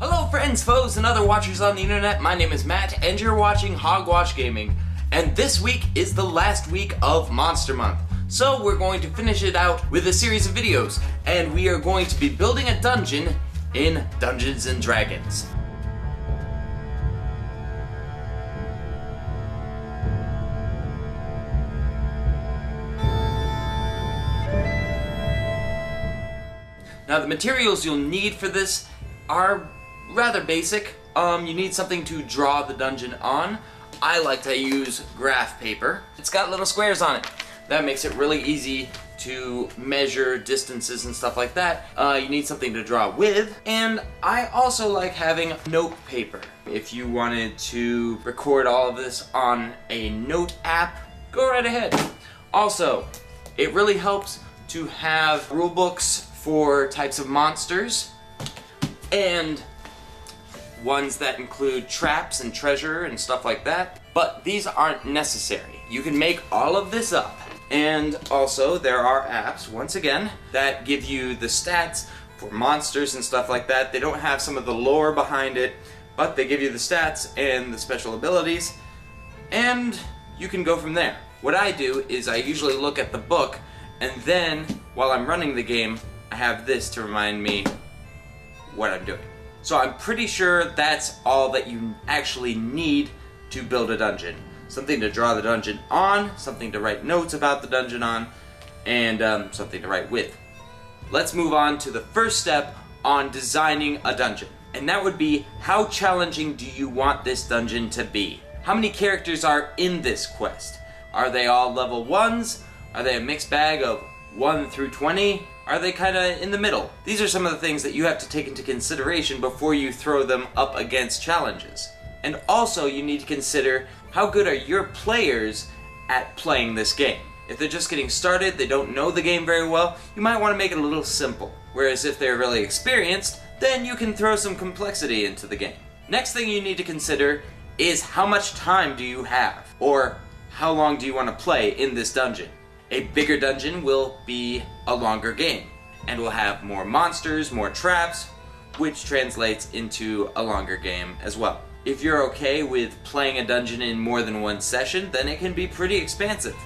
Hello friends, foes, and other watchers on the internet. My name is Matt, and you're watching Hogwash Gaming. And this week is the last week of Monster Month. So we're going to finish it out with a series of videos, and we are going to be building a dungeon in Dungeons and Dragons. Now the materials you'll need for this are rather basic. You need something to draw the dungeon on. I like to use graph paper. It's got little squares on it. That makes it really easy to measure distances and stuff like that. You need something to draw with, and I also like having note paper. If you wanted to record all of this on a note app, go right ahead. Also, it really helps to have rule books for types of monsters, and ones that include traps and treasure and stuff like that, but these aren't necessary. You can make all of this up. And also there are apps, once again, that give you the stats for monsters and stuff like that. They don't have some of the lore behind it, but they give you the stats and the special abilities, and you can go from there. What I do is I usually look at the book, and then while I'm running the game, I have this to remind me what I'm doing. So I'm pretty sure that's all that you actually need to build a dungeon. Something to draw the dungeon on, something to write notes about the dungeon on, and something to write with. Let's move on to the first step on designing a dungeon. And that would be, how challenging do you want this dungeon to be? How many characters are in this quest? Are they all level 1s? Are they a mixed bag of 1 through 20? Are they kind of in the middle? These are some of the things that you have to take into consideration before you throw them up against challenges. And also you need to consider, how good are your players at playing this game? If they're just getting started, they don't know the game very well, you might want to make it a little simple. Whereas if they're really experienced, then you can throw some complexity into the game. Next thing you need to consider is, how much time do you have? Or how long do you want to play in this dungeon? A bigger dungeon will be a longer game, and will have more monsters, more traps, which translates into a longer game as well. If you're okay with playing a dungeon in more than one session, then it can be pretty expansive,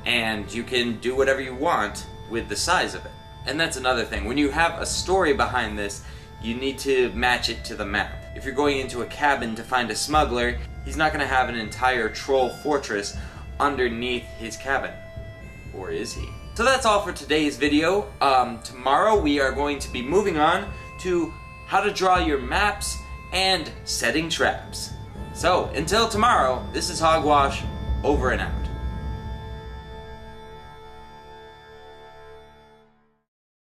and you can do whatever you want with the size of it. And that's another thing. When you have a story behind this, you need to match it to the map. If you're going into a cabin to find a smuggler, he's not going to have an entire troll fortress underneath his cabin. Or is he? So that's all for today's video. Tomorrow we are going to be moving on to how to draw your maps and setting traps. So until tomorrow, this is Hogwash, over and out.